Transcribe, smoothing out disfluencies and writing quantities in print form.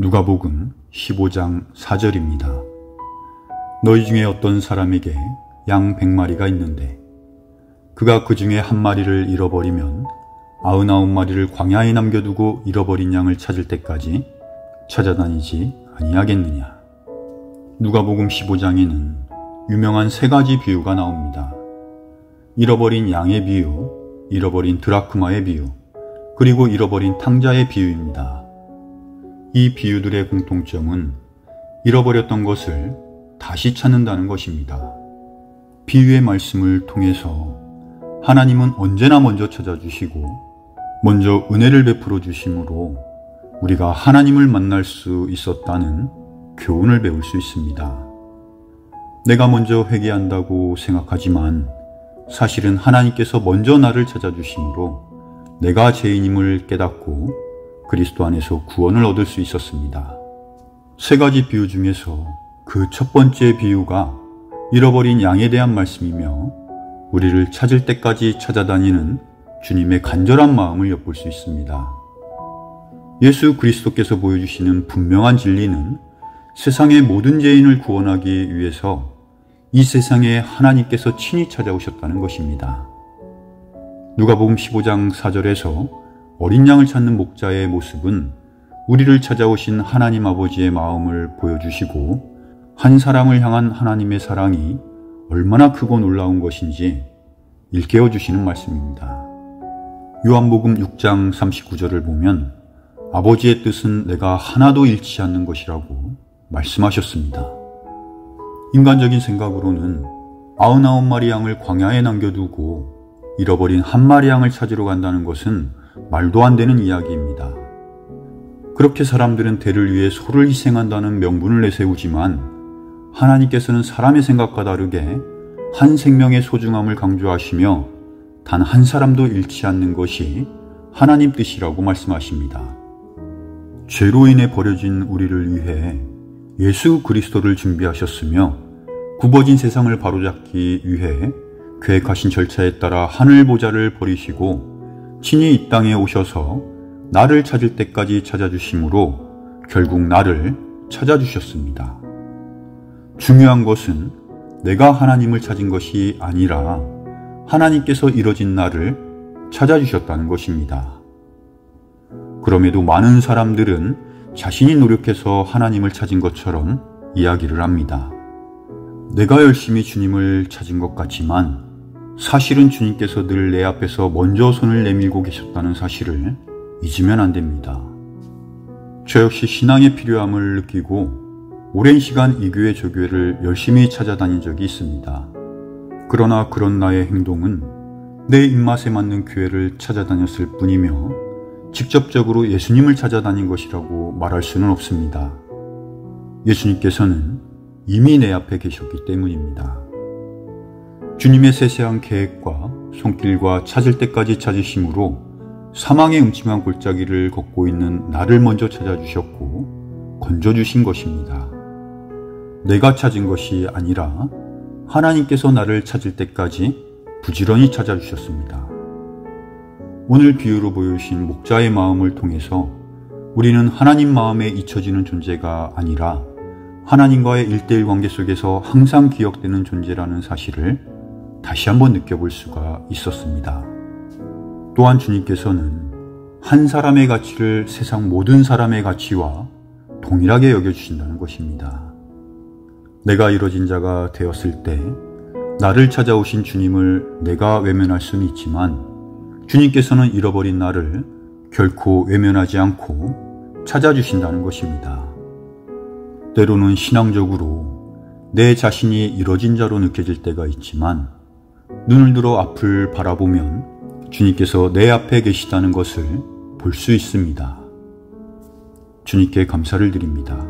누가복음 15장 4절입니다. 너희 중에 어떤 사람에게 양 100마리가 있는데 그가 그 중에 한 마리를 잃어버리면 99마리를 광야에 남겨두고 잃어버린 양을 찾을 때까지 찾아다니지 아니하겠느냐. 누가복음 15장에는 유명한 세 가지 비유가 나옵니다. 잃어버린 양의 비유, 잃어버린 드라크마의 비유, 그리고 잃어버린 탕자의 비유입니다. 이 비유들의 공통점은 잃어버렸던 것을 다시 찾는다는 것입니다. 비유의 말씀을 통해서 하나님은 언제나 먼저 찾아주시고 먼저 은혜를 베풀어 주심으로 우리가 하나님을 만날 수 있었다는 교훈을 배울 수 있습니다. 내가 먼저 회개한다고 생각하지만 사실은 하나님께서 먼저 나를 찾아주심으로 내가 죄인임을 깨닫고 그리스도 안에서 구원을 얻을 수 있었습니다. 세 가지 비유 중에서 그 첫 번째 비유가 잃어버린 양에 대한 말씀이며 우리를 찾을 때까지 찾아다니는 주님의 간절한 마음을 엿볼 수 있습니다. 예수 그리스도께서 보여주시는 분명한 진리는 세상의 모든 죄인을 구원하기 위해서 이 세상에 하나님께서 친히 찾아오셨다는 것입니다. 누가복음 15장 4절에서 어린 양을 찾는 목자의 모습은 우리를 찾아오신 하나님 아버지의 마음을 보여주시고 한 사람을 향한 하나님의 사랑이 얼마나 크고 놀라운 것인지 일깨워 주시는 말씀입니다. 요한복음 6장 39절을 보면 아버지의 뜻은 내가 하나도 잃지 않는 것이라고 말씀하셨습니다. 인간적인 생각으로는 99마리 양을 광야에 남겨두고 잃어버린 한 마리 양을 찾으러 간다는 것은 말도 안 되는 이야기입니다. 그렇게 사람들은 대를 위해 소를 희생한다는 명분을 내세우지만 하나님께서는 사람의 생각과 다르게 한 생명의 소중함을 강조하시며 단 한 사람도 잃지 않는 것이 하나님 뜻이라고 말씀하십니다. 죄로 인해 버려진 우리를 위해 예수 그리스도를 준비하셨으며 굽어진 세상을 바로잡기 위해 계획하신 절차에 따라 하늘 보좌를 버리시고 친히 이 땅에 오셔서 나를 찾을 때까지 찾아주심으로 결국 나를 찾아주셨습니다. 중요한 것은 내가 하나님을 찾은 것이 아니라 하나님께서 이뤄진 나를 찾아주셨다는 것입니다. 그럼에도 많은 사람들은 자신이 노력해서 하나님을 찾은 것처럼 이야기를 합니다. 내가 열심히 주님을 찾은 것 같지만 사실은 주님께서 늘 내 앞에서 먼저 손을 내밀고 계셨다는 사실을 잊으면 안 됩니다. 저 역시 신앙의 필요함을 느끼고 오랜 시간 이 교회 저 교회를 열심히 찾아다닌 적이 있습니다. 그러나 그런 나의 행동은 내 입맛에 맞는 교회를 찾아다녔을 뿐이며 직접적으로 예수님을 찾아다닌 것이라고 말할 수는 없습니다. 예수님께서는 이미 내 앞에 계셨기 때문입니다. 주님의 세세한 계획과 손길과 찾을 때까지 찾으심으로 사망의 음침한 골짜기를 걷고 있는 나를 먼저 찾아주셨고 건져주신 것입니다. 내가 찾은 것이 아니라 하나님께서 나를 찾을 때까지 부지런히 찾아주셨습니다. 오늘 비유로 보여주신 목자의 마음을 통해서 우리는 하나님 마음에 잊혀지는 존재가 아니라 하나님과의 1:1 관계 속에서 항상 기억되는 존재라는 사실을 다시 한번 느껴볼 수가 있었습니다. 또한 주님께서는 한 사람의 가치를 세상 모든 사람의 가치와 동일하게 여겨주신다는 것입니다. 내가 이뤄진 자가 되었을 때 나를 찾아오신 주님을 내가 외면할 수는 있지만 주님께서는 잃어버린 나를 결코 외면하지 않고 찾아주신다는 것입니다. 때로는 신앙적으로 내 자신이 이뤄진 자로 느껴질 때가 있지만 눈을 들어 앞을 바라보면 주님께서 내 앞에 계시다는 것을 볼 수 있습니다. 주님께 감사를 드립니다.